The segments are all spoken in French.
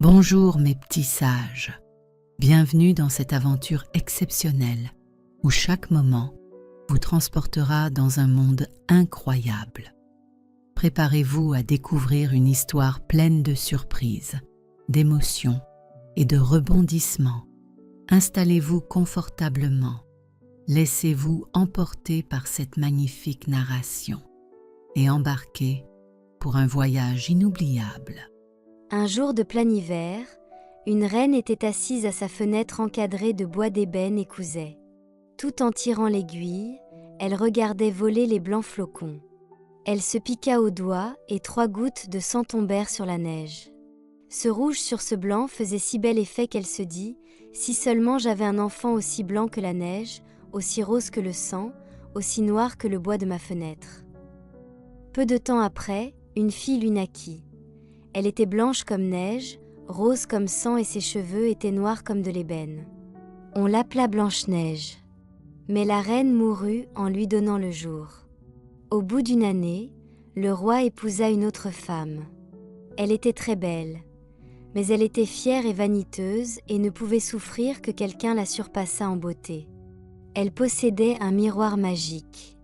Bonjour mes petits sages, bienvenue dans cette aventure exceptionnelle où chaque moment vous transportera dans un monde incroyable. Préparez-vous à découvrir une histoire pleine de surprises, d'émotions et de rebondissements. Installez-vous confortablement, laissez-vous emporter par cette magnifique narration et embarquez pour un voyage inoubliable. Un jour de plein hiver, une reine était assise à sa fenêtre encadrée de bois d'ébène et cousait. Tout en tirant l'aiguille, elle regardait voler les blancs flocons. Elle se piqua au doigt et 3 gouttes de sang tombèrent sur la neige. Ce rouge sur ce blanc faisait si bel effet qu'elle se dit « Si seulement j'avais un enfant aussi blanc que la neige, aussi rose que le sang, aussi noir que le bois de ma fenêtre. » Peu de temps après, une fille lui naquit. Elle était blanche comme neige, rose comme sang et ses cheveux étaient noirs comme de l'ébène. On l'appela Blanche-Neige. Mais la reine mourut en lui donnant le jour. Au bout d'une année, le roi épousa une autre femme. Elle était très belle, mais elle était fière et vaniteuse et ne pouvait souffrir que quelqu'un la surpassât en beauté. Elle possédait un miroir magique.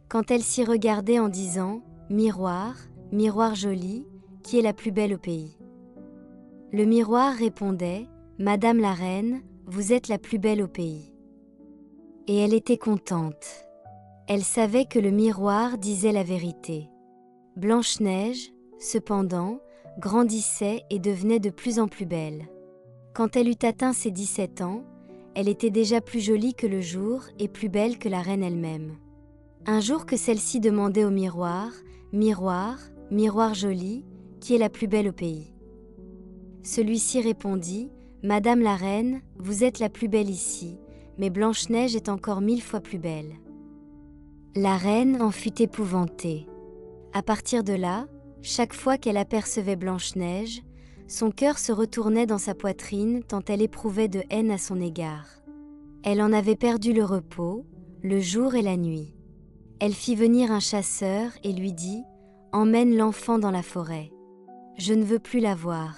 Quand elle s'y regardait en disant « Miroir, miroir joli », qui est la plus belle au pays. Le miroir répondait « Madame la reine, vous êtes la plus belle au pays. » Et elle était contente. Elle savait que le miroir disait la vérité. Blanche-Neige, cependant, grandissait et devenait de plus en plus belle. Quand elle eut atteint ses 17 ans, elle était déjà plus jolie que le jour et plus belle que la reine elle-même. Un jour que celle-ci demandait au miroir « Miroir, miroir joli, qui est la plus belle au pays ?» Celui-ci répondit « Madame la reine, vous êtes la plus belle ici, mais Blanche-Neige est encore 1000 fois plus belle. » La reine en fut épouvantée. À partir de là, chaque fois qu'elle apercevait Blanche-Neige, son cœur se retournait dans sa poitrine tant elle éprouvait de haine à son égard. Elle en avait perdu le repos, le jour et la nuit. Elle fit venir un chasseur et lui dit « Emmène l'enfant dans la forêt. Je ne veux plus la voir.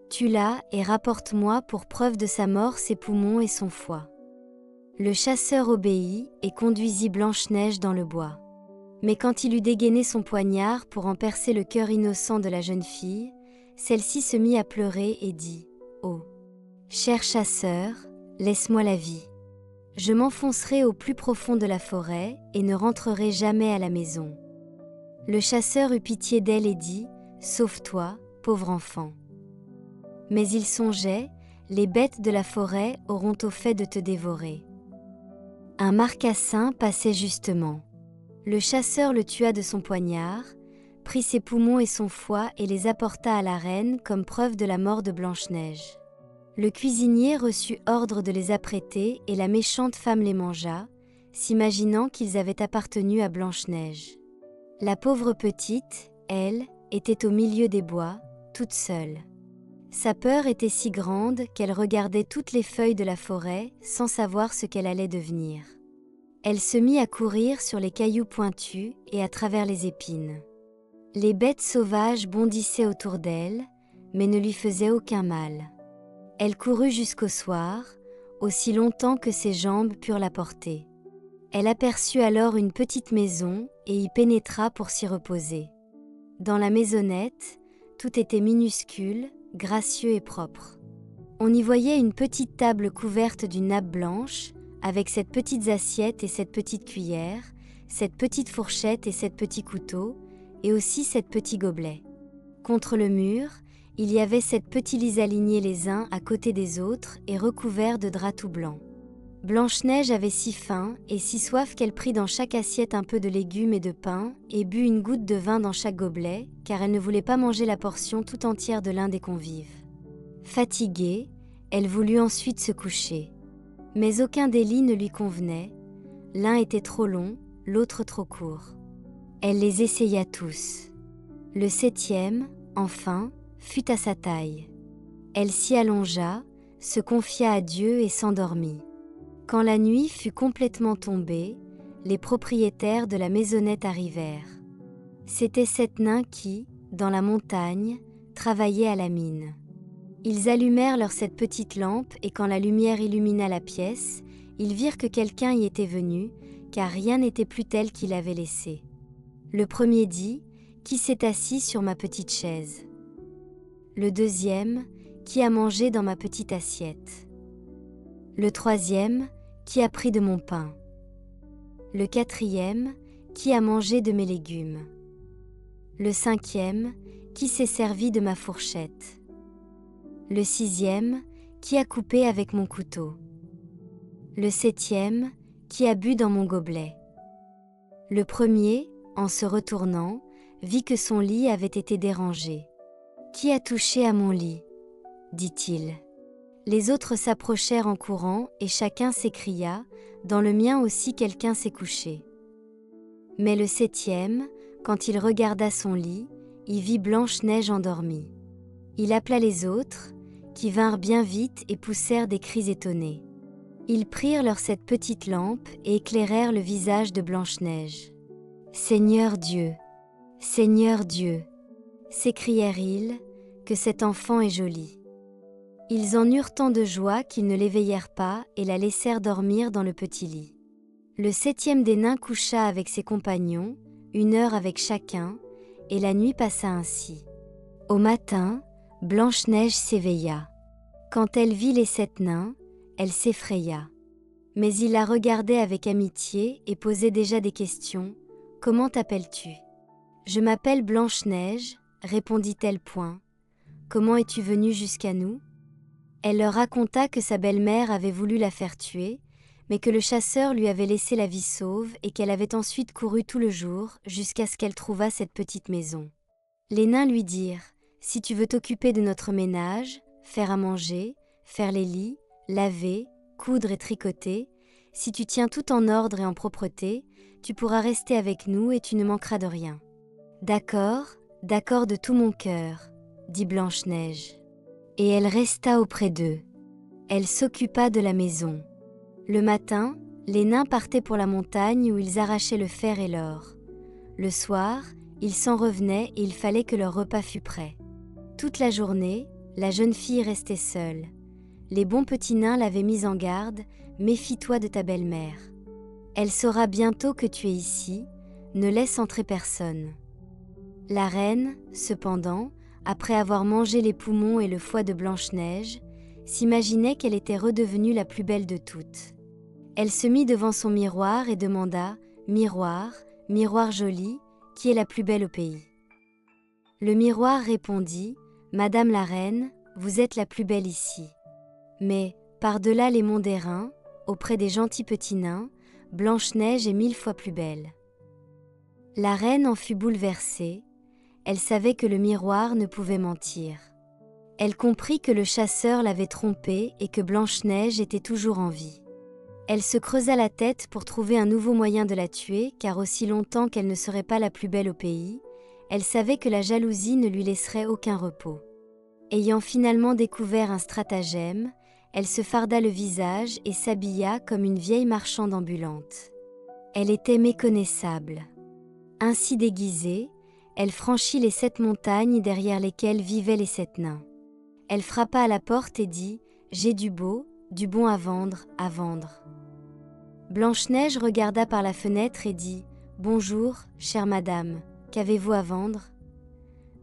Tue-la et rapporte-moi pour preuve de sa mort ses poumons et son foie. » Le chasseur obéit et conduisit Blanche-Neige dans le bois. Mais quand il eut dégainé son poignard pour en percer le cœur innocent de la jeune fille, celle-ci se mit à pleurer et dit « Oh, cher chasseur, laisse-moi la vie. Je m'enfoncerai au plus profond de la forêt et ne rentrerai jamais à la maison. » Le chasseur eut pitié d'elle et dit « Sauve-toi, pauvre enfant. » Mais il songeait « Les bêtes de la forêt auront au fait de te dévorer. » Un marcassin passait justement. Le chasseur le tua de son poignard, prit ses poumons et son foie et les apporta à la reine comme preuve de la mort de Blanche-Neige. Le cuisinier reçut ordre de les apprêter et la méchante femme les mangea, s'imaginant qu'ils avaient appartenu à Blanche-Neige. La pauvre petite, elle, était au milieu des bois, toute seule. Sa peur était si grande qu'elle regardait toutes les feuilles de la forêt sans savoir ce qu'elle allait devenir. Elle se mit à courir sur les cailloux pointus et à travers les épines. Les bêtes sauvages bondissaient autour d'elle, mais ne lui faisaient aucun mal. Elle courut jusqu'au soir, aussi longtemps que ses jambes purent la porter. Elle aperçut alors une petite maison et y pénétra pour s'y reposer. Dans la maisonnette, tout était minuscule, gracieux et propre. On y voyait une petite table couverte d'une nappe blanche, avec cette petite assiette et cette petite cuillère, cette petite fourchette et cette petit couteau, et aussi cette petit gobelet. Contre le mur, il y avait sept petits lits alignés les uns à côté des autres et recouverts de drap tout blanc. Blanche-Neige avait si faim et si soif qu'elle prit dans chaque assiette un peu de légumes et de pain et but une goutte de vin dans chaque gobelet, car elle ne voulait pas manger la portion tout entière de l'un des convives. Fatiguée, elle voulut ensuite se coucher. Mais aucun des lits ne lui convenait, l'un était trop long, l'autre trop court. Elle les essaya tous. Le 7e, enfin, fut à sa taille. Elle s'y allongea, se confia à Dieu et s'endormit. Quand la nuit fut complètement tombée, les propriétaires de la maisonnette arrivèrent. C'étaient 7 nains qui, dans la montagne, travaillaient à la mine. Ils allumèrent leur cette petite lampe et quand la lumière illumina la pièce, ils virent que quelqu'un y était venu, car rien n'était plus tel qu'il avait laissé. Le premier dit, « Qui s'est assis sur ma petite chaise ?» Le deuxième, « Qui a mangé dans ma petite assiette ?» Le troisième, « Qui a pris de mon pain ?» Le quatrième, « Qui a mangé de mes légumes ?» Le cinquième, « Qui s'est servi de ma fourchette ?» Le sixième, « Qui a coupé avec mon couteau ?» Le septième, « Qui a bu dans mon gobelet ?» Le premier, en se retournant, vit que son lit avait été dérangé. « Qui a touché à mon lit ?» dit-il. Les autres s'approchèrent en courant et chacun s'écria, « Dans le mien aussi quelqu'un s'est couché. » Mais le septième, quand il regarda son lit, y vit Blanche-Neige endormie. Il appela les autres, qui vinrent bien vite et poussèrent des cris étonnés. Ils prirent leur cette petite lampe et éclairèrent le visage de Blanche-Neige. « Seigneur Dieu, Seigneur Dieu !» s'écrièrent-ils, « que cet enfant est joli. » Ils en eurent tant de joie qu'ils ne l'éveillèrent pas et la laissèrent dormir dans le petit lit. Le septième des nains coucha avec ses compagnons, 1 heure avec chacun, et la nuit passa ainsi. Au matin, Blanche-Neige s'éveilla. Quand elle vit les 7 nains, elle s'effraya. Mais il la regardait avec amitié et posait déjà des questions. « Comment t'appelles-tu » ? « Je m'appelle Blanche-Neige, répondit-elle point. « Comment es-tu venue jusqu'à nous » Elle leur raconta que sa belle-mère avait voulu la faire tuer, mais que le chasseur lui avait laissé la vie sauve et qu'elle avait ensuite couru tout le jour jusqu'à ce qu'elle trouvât cette petite maison. Les nains lui dirent « Si tu veux t'occuper de notre ménage, faire à manger, faire les lits, laver, coudre et tricoter, si tu tiens tout en ordre et en propreté, tu pourras rester avec nous et tu ne manqueras de rien. » « D'accord, d'accord de tout mon cœur, » dit Blanche-Neige. Et elle resta auprès d'eux. Elle s'occupa de la maison. Le matin, les nains partaient pour la montagne où ils arrachaient le fer et l'or. Le soir, ils s'en revenaient et il fallait que leur repas fût prêt. Toute la journée, la jeune fille restait seule. Les bons petits nains l'avaient mise en garde, « Méfie-toi de ta belle-mère. Elle saura bientôt que tu es ici, ne laisse entrer personne. » La reine, cependant, après avoir mangé les poumons et le foie de Blanche-Neige, s'imaginait qu'elle était redevenue la plus belle de toutes. Elle se mit devant son miroir et demanda « Miroir, miroir joli, qui est la plus belle au pays ?» Le miroir répondit « Madame la reine, vous êtes la plus belle ici. Mais, par-delà les monts d'airain, auprès des gentils petits nains, Blanche-Neige est 1000 fois plus belle. » La reine en fut bouleversée. Elle savait que le miroir ne pouvait mentir. Elle comprit que le chasseur l'avait trompée et que Blanche-Neige était toujours en vie. Elle se creusa la tête pour trouver un nouveau moyen de la tuer, car aussi longtemps qu'elle ne serait pas la plus belle au pays, elle savait que la jalousie ne lui laisserait aucun repos. Ayant finalement découvert un stratagème, elle se farda le visage et s'habilla comme une vieille marchande ambulante. Elle était méconnaissable. Ainsi déguisée, elle franchit les 7 montagnes derrière lesquelles vivaient les 7 nains. Elle frappa à la porte et dit « J'ai du beau, du bon à vendre, à vendre. » Blanche-Neige regarda par la fenêtre et dit « Bonjour, chère madame, qu'avez-vous à vendre ?»«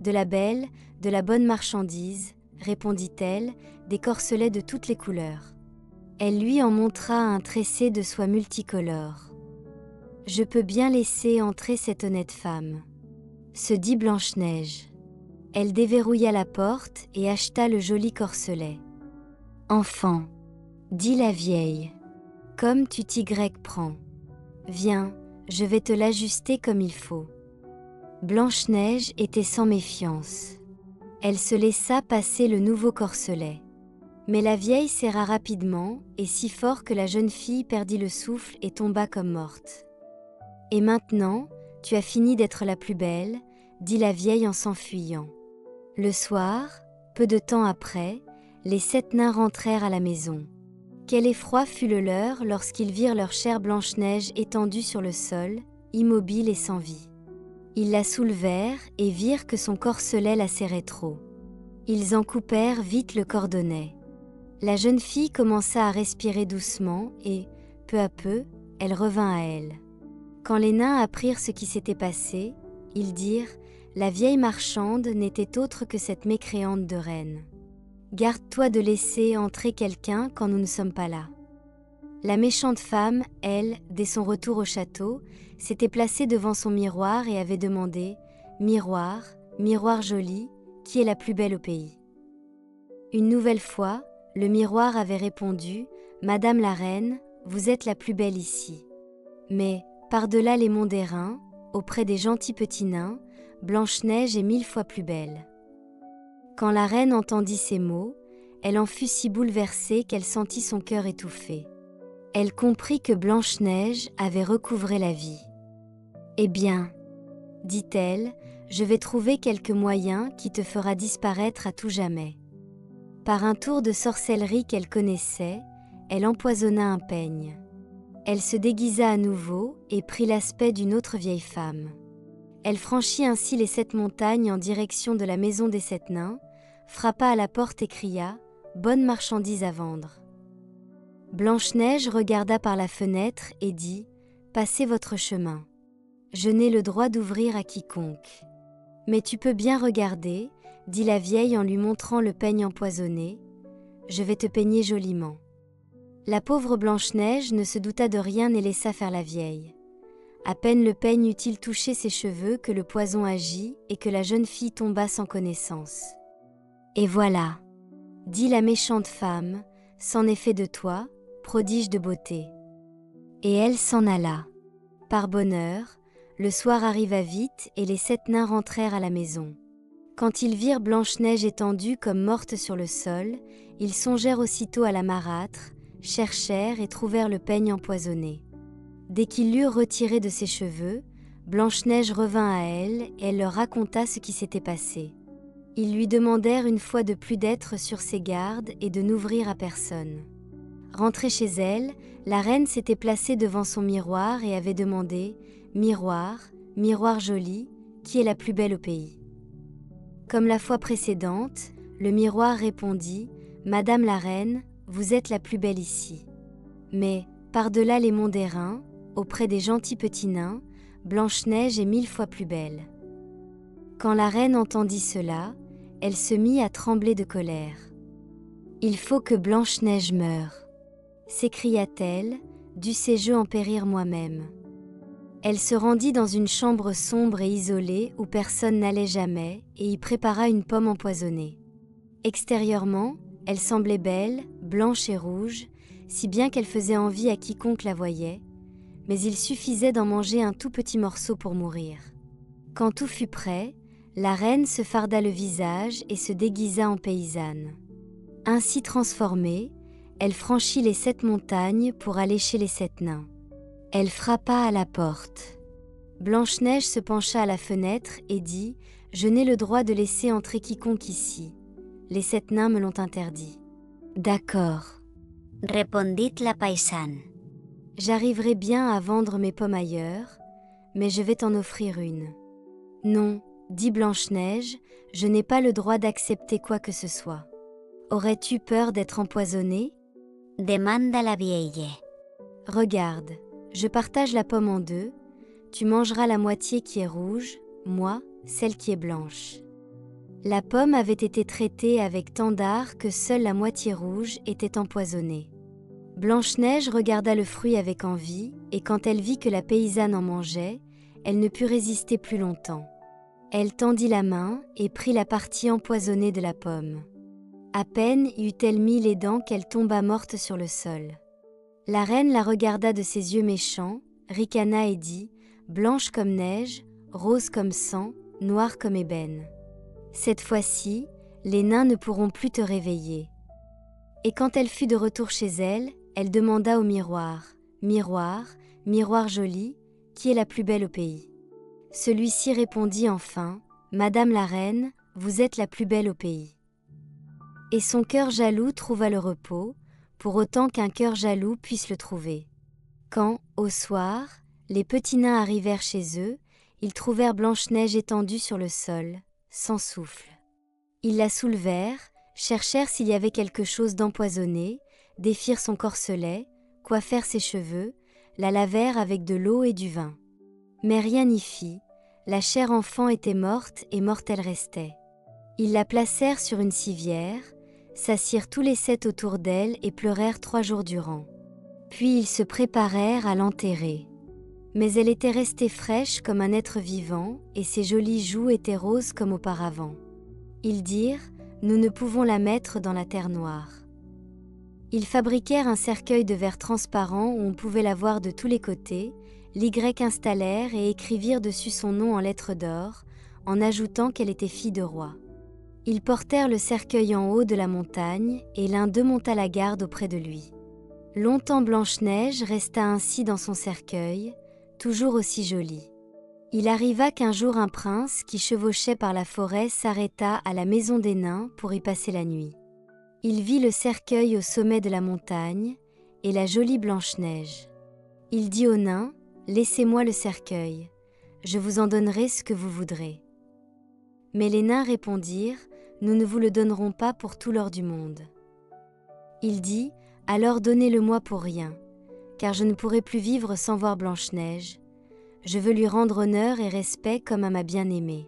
De la belle, de la bonne marchandise, » répondit-elle, « des corselets de toutes les couleurs. » Elle lui en montra un tressé de soie multicolore. « Je peux bien laisser entrer cette honnête femme. » se dit Blanche-Neige. Elle déverrouilla la porte et acheta le joli corselet. « Enfant, dit la vieille, comme tu t'y prends. Viens, je vais te l'ajuster comme il faut. » Blanche-Neige était sans méfiance. Elle se laissa passer le nouveau corselet. Mais la vieille serra rapidement et si fort que la jeune fille perdit le souffle et tomba comme morte. « Et maintenant, tu as fini d'être la plus belle, » dit la vieille en s'enfuyant. Le soir, peu de temps après, les 7 nains rentrèrent à la maison. Quel effroi fut le leur lorsqu'ils virent leur chère Blanche-Neige étendue sur le sol, immobile et sans vie. Ils la soulevèrent et virent que son corselet la serrait trop. Ils en coupèrent vite le cordonnet. La jeune fille commença à respirer doucement et, peu à peu, elle revint à elle. Quand les nains apprirent ce qui s'était passé, ils dirent « La vieille marchande n'était autre que cette mécréante de reine. Garde-toi de laisser entrer quelqu'un quand nous ne sommes pas là. » La méchante femme, elle, dès son retour au château, s'était placée devant son miroir et avait demandé « Miroir, miroir joli, qui est la plus belle au pays ?» Une nouvelle fois, le miroir avait répondu « Madame la reine, vous êtes la plus belle ici. » Mais, par-delà les monts d'airain, auprès des gentils petits nains, Blanche-Neige est 1000 fois plus belle. Quand la reine entendit ces mots, elle en fut si bouleversée qu'elle sentit son cœur étouffé. Elle comprit que Blanche-Neige avait recouvré la vie. « Eh bien, dit-elle, je vais trouver quelque moyen qui te fera disparaître à tout jamais. » Par un tour de sorcellerie qu'elle connaissait, elle empoisonna un peigne. Elle se déguisa à nouveau et prit l'aspect d'une autre vieille femme. Elle franchit ainsi les 7 montagnes en direction de la maison des 7 nains, frappa à la porte et cria « Bonne marchandise à vendre !» Blanche-Neige regarda par la fenêtre et dit « Passez votre chemin. Je n'ai le droit d'ouvrir à quiconque. » « Mais tu peux bien regarder, » dit la vieille en lui montrant le peigne empoisonné. « Je vais te peigner joliment. » La pauvre Blanche-Neige ne se douta de rien et laissa faire la vieille. À peine le peigne eut-il touché ses cheveux que le poison agit et que la jeune fille tomba sans connaissance. « Et voilà, » dit la méchante femme, « c'en est fait de toi, prodige de beauté. » Et elle s'en alla. Par bonheur, le soir arriva vite et les 7 nains rentrèrent à la maison. Quand ils virent Blanche-Neige étendue comme morte sur le sol, ils songèrent aussitôt à la marâtre, cherchèrent et trouvèrent le peigne empoisonné. Dès qu'ils l'eurent retiré de ses cheveux, Blanche-Neige revint à elle et elle leur raconta ce qui s'était passé. Ils lui demandèrent une fois de plus d'être sur ses gardes et de n'ouvrir à personne. Rentrée chez elle, la reine s'était placée devant son miroir et avait demandé « Miroir, miroir joli, qui est la plus belle au pays ?» Comme la fois précédente, le miroir répondit « Madame la reine, vous êtes la plus belle ici. » Mais, par-delà les monts d'airain, auprès des gentils petits nains, Blanche-Neige est 1000 fois plus belle. Quand la reine entendit cela, elle se mit à trembler de colère. « Il faut que Blanche-Neige meure !» s'écria-t-elle, « dussé-je en périr moi-même ?» Elle se rendit dans une chambre sombre et isolée où personne n'allait jamais et y prépara une pomme empoisonnée. Extérieurement, elle semblait belle, blanche et rouge, si bien qu'elle faisait envie à quiconque la voyait, mais il suffisait d'en manger un tout petit morceau pour mourir. Quand tout fut prêt, la reine se farda le visage et se déguisa en paysanne. Ainsi transformée, elle franchit les 7 montagnes pour aller chez les 7 nains. Elle frappa à la porte. Blanche-Neige se pencha à la fenêtre et dit « Je n'ai le droit de laisser entrer quiconque ici. Les 7 nains me l'ont interdit. »« D'accord, » Répondit la paysanne. j'arriverai bien à vendre mes pommes ailleurs, mais je vais t'en offrir une. »« Non, » dit Blanche-Neige, « je n'ai pas le droit d'accepter quoi que ce soit. »« Aurais-tu peur d'être empoisonnée ?» Demanda la vieille. « Regarde, je partage la pomme en 2, tu mangeras la moitié qui est rouge, moi, celle qui est blanche. » La pomme avait été traitée avec tant d'art que seule la moitié rouge était empoisonnée. Blanche-Neige regarda le fruit avec envie, et quand elle vit que la paysanne en mangeait, elle ne put résister plus longtemps. Elle tendit la main et prit la partie empoisonnée de la pomme. À peine eut-elle mis les dents qu'elle tomba morte sur le sol. La reine la regarda de ses yeux méchants, ricana et dit « Blanche comme neige, rose comme sang, noire comme ébène. Cette fois-ci, les nains ne pourront plus te réveiller. » Et quand elle fut de retour chez elle, elle demanda au miroir « Miroir, miroir joli, qui est la plus belle au pays ?» Celui-ci répondit enfin « Madame la reine, vous êtes la plus belle au pays. » Et son cœur jaloux trouva le repos, pour autant qu'un cœur jaloux puisse le trouver. Quand, au soir, les petits nains arrivèrent chez eux, ils trouvèrent Blanche-Neige étendue sur le sol, sans souffle. Ils la soulevèrent, cherchèrent s'il y avait quelque chose d'empoisonné, défirent son corselet, coiffèrent ses cheveux, la lavèrent avec de l'eau et du vin. Mais rien n'y fit, la chère enfant était morte et morte elle restait. Ils la placèrent sur une civière, s'assirent tous les 7 autour d'elle et pleurèrent 3 jours durant. Puis ils se préparèrent à l'enterrer. Mais elle était restée fraîche comme un être vivant, et ses jolies joues étaient roses comme auparavant. Ils dirent, nous ne pouvons la mettre dans la terre noire. Ils fabriquèrent un cercueil de verre transparent où on pouvait la voir de tous les côtés, l'Y installèrent et écrivirent dessus son nom en lettres d'or, en ajoutant qu'elle était fille de roi. Ils portèrent le cercueil en haut de la montagne, et l'un d'eux monta la garde auprès de lui. Longtemps Blanche-Neige resta ainsi dans son cercueil, toujours aussi jolie. Il arriva qu'un jour un prince qui chevauchait par la forêt s'arrêta à la maison des nains pour y passer la nuit. Il vit le cercueil au sommet de la montagne et la jolie Blanche-Neige. Il dit aux nains, « Laissez-moi le cercueil, je vous en donnerai ce que vous voudrez. » Mais les nains répondirent, « Nous ne vous le donnerons pas pour tout l'or du monde. » Il dit, « Alors donnez-le-moi pour rien, car je ne pourrai plus vivre sans voir Blanche-Neige. Je veux lui rendre honneur et respect comme à ma bien-aimée. »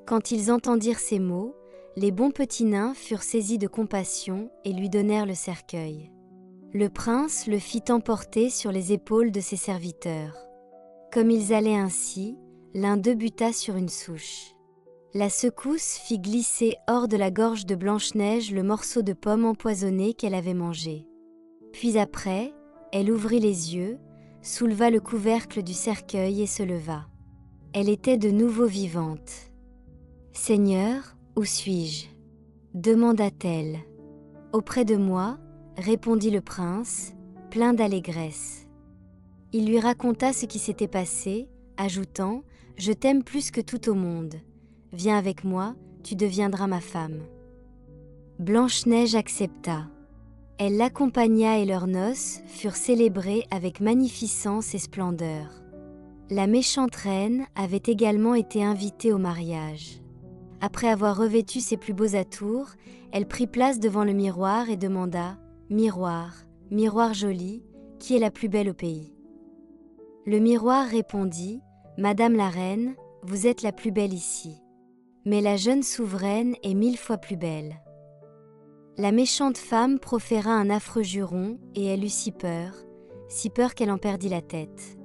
Quand ils entendirent ces mots, les bons petits nains furent saisis de compassion et lui donnèrent le cercueil. Le prince le fit emporter sur les épaules de ses serviteurs. Comme ils allaient ainsi, l'un d'eux buta sur une souche. La secousse fit glisser hors de la gorge de Blanche-Neige le morceau de pomme empoisonnée qu'elle avait mangé. Puis après, elle ouvrit les yeux, souleva le couvercle du cercueil et se leva. Elle était de nouveau vivante. « Seigneur, où suis-je ? » demanda-t-elle. « Auprès de moi, » répondit le prince, plein d'allégresse. Il lui raconta ce qui s'était passé, ajoutant « Je t'aime plus que tout au monde. Viens avec moi, tu deviendras ma femme. » Blanche-Neige accepta. Elle l'accompagna et leurs noces furent célébrées avec magnificence et splendeur. La méchante reine avait également été invitée au mariage. Après avoir revêtu ses plus beaux atours, elle prit place devant le miroir et demanda « Miroir, miroir joli, qui est la plus belle au pays ?» Le miroir répondit « Madame la reine, vous êtes la plus belle ici. Mais la jeune souveraine est 1000 fois plus belle. » La méchante femme proféra un affreux juron et elle eut si peur qu'elle en perdit la tête.